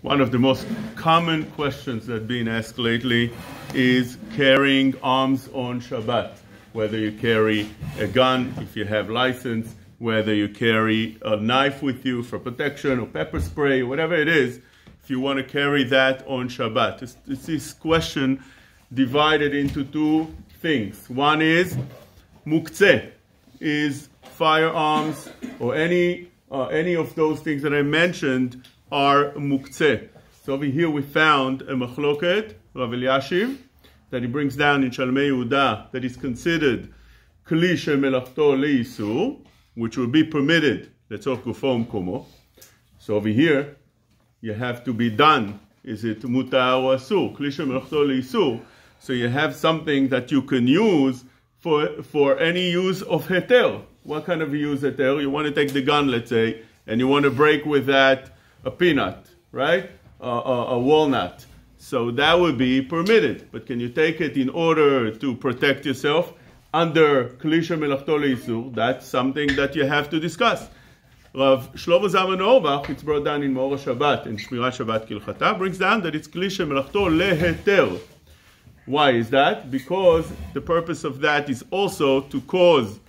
One of the most common questions that been asked lately is carrying arms on Shabbat. Whether you carry a gun, if you have license, whether you carry a knife with you for protection or pepper spray, whatever it is, if you want to carry that on Shabbat. It's this question divided into two things. One is muktzeh, is firearms or any of those things that I mentioned are muktzeh. So over here we found a machloket, Rav Eliashiv, that he brings down in Shalmei Yehuda, that is considered kli shemelachto leisur, which will be permitted letzorch gufo umkomo. So over here you have to be done. Is it mutar or asur? Kli shemelachto leisur. So you have something that you can use for any use of heter. What kind of use heter? You want to take the gun, let's say, and you want to break with that a peanut, right? A walnut. So that would be permitted. But can you take it in order to protect yourself under kli shemelachto leisur? That's something that you have to discuss. Rav Shlomo Zalman Auerbach, it's brought down in Maor Shabbat, in Shmirat Shabbat Kilchata, brings down that it's kli shemelachto leheter. Why is that? Because the purpose of that is also to cause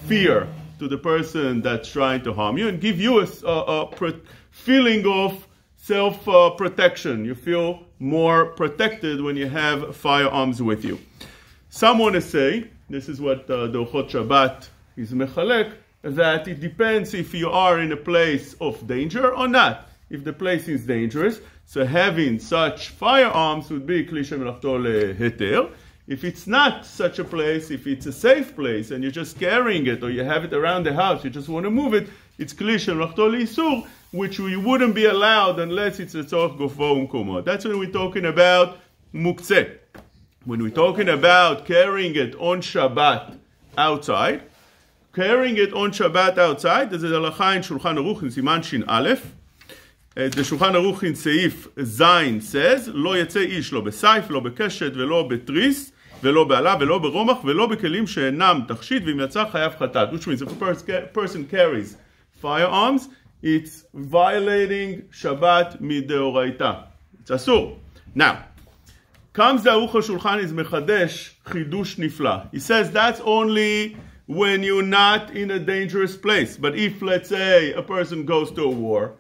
fear to the person that's trying to harm you and give you a feeling of self-protection. You feel more protected when you have firearms with you. Some want to say, this is what the Orchot Shabbat is mechalek, that it depends if you are in a place of danger or not. If the place is dangerous, so having such firearms would be kli shemelachto leheter. If it's not such a place, if it's a safe place and you're just carrying it or you have it around the house, you just want to move it, it's kli shemelachto leisur, which we wouldn't be allowed unless it's letzorch gufo umkomo. That's when we're talking about muktzeh. When we're talking about carrying it on Shabbat outside, carrying it on Shabbat outside, there's a halacha in Shulchan Aruch in Siman Shin Aleph. The Shulchan Aruch in Seif Zayin says, לא יצא איש, לא בסייף, לא בקשת, ולא בתריס, ולא בעלה, ולא ברומח, ולא בכלים שאינם תכשיט, ואם יצא חייב חטאת. Which means if a person carries firearms, it's violating Shabbat mideoraita. It's asur. Now, comes the Aruch HaShulchan is mechadesh chidush nifla. He says that's only when you're not in a dangerous place. But if, let's say, a person goes to a war,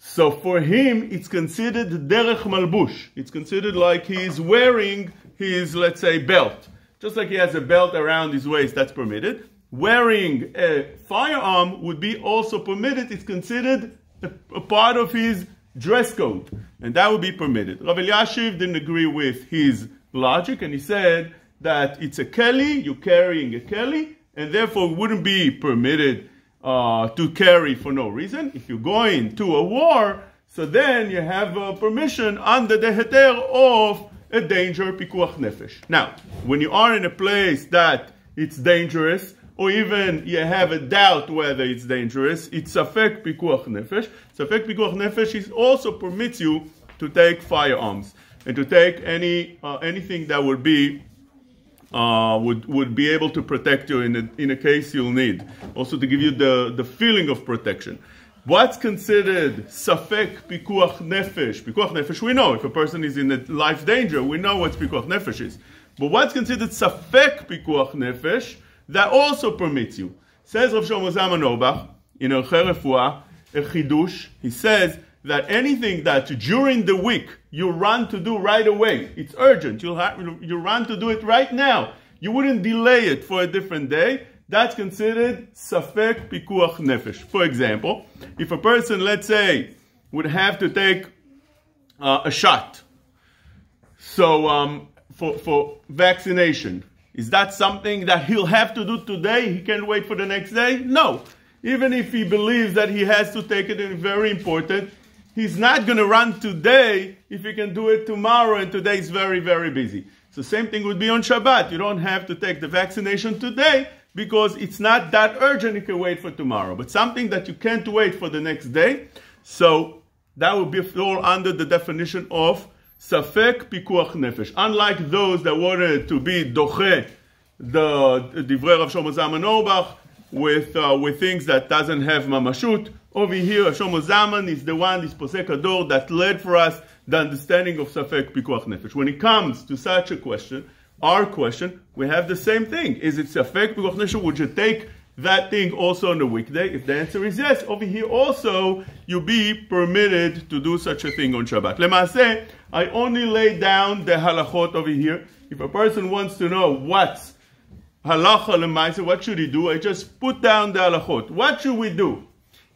so for him, it's considered derech malbush. It's considered like he's wearing his, let's say, belt. Just like he has a belt around his waist, that's permitted. Wearing a firearm would be also permitted. It's considered a part of his dress code. And that would be permitted. Rav Eliashiv didn't agree with his logic, and he said that it's a keli, you're carrying a keli, and therefore it wouldn't be permitted to carry for no reason. If you're going to a war, so then you have permission under the heter of a danger, pikuach nefesh. Now, when you are in a place that it's dangerous, or even you have a doubt whether it's dangerous, it's safek pikuach nefesh. Safek pikuach nefesh also permits you to take firearms and to take anything that would be would be able to protect you in a case you'll need. Also to give you the feeling of protection. What's considered safek pikuach nefesh? Pikuach nefesh we know. If a person is in a life danger, we know what pikuach nefesh is. But what's considered safek pikuach nefesh, that also permits you. Says Rav Shlomo Zalman Auerbach in Orchei Refuah, a chidush, he says that anything that during the week you run to do right away, it's urgent, you run to do it right now, you wouldn't delay it for a different day, that's considered safek pikuach nefesh. For example, if a person, let's say, would have to take a shot, so for vaccination, is that something that he'll have to do today? He can't wait for the next day? No. Even if he believes that he has to take it, it's very important, he's not going to run today if he can do it tomorrow, and today is very, very busy. So same thing would be on Shabbat. You don't have to take the vaccination today because it's not that urgent, you can wait for tomorrow. But something that you can't wait for the next day, so that would be fall under the definition of safek pikuach nefesh. Unlike those that wanted to be doche, the divrei Rav Shlomo Zalman Auerbach, with things that doesn't have mamashut, Over here, Hashomo Zaman is the one, this Posek Hador, that led for us the understanding of Safek Pikuach Nefesh. When it comes to such a question, our question, we have the same thing. Is it Safek Pikuach Nefesh? Would you take that thing also on a weekday? If the answer is yes, over here also, you be permitted to do such a thing on Shabbat. Lemaaseh, I only lay down the halachot over here. If a person wants to know what's halacha lemaaseh, what should he do? I just put down the halachot. What should we do?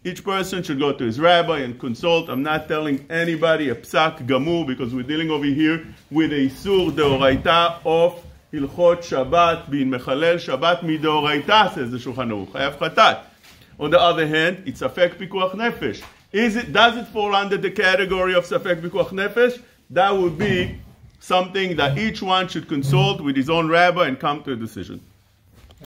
Each person should go to his rabbi and consult. I'm not telling anybody a psak gamur because we're dealing over here with a isur deoraita of Hilchot Shabbat, bin mechalel Shabbat midoraita, says the Shulchan Aruch. Chayav chatat. On the other hand, it's Safek Pikuach Nefesh. Does it fall under the category of Safek Pikuach Nefesh? That would be something that each one should consult with his own rabbi and come to a decision.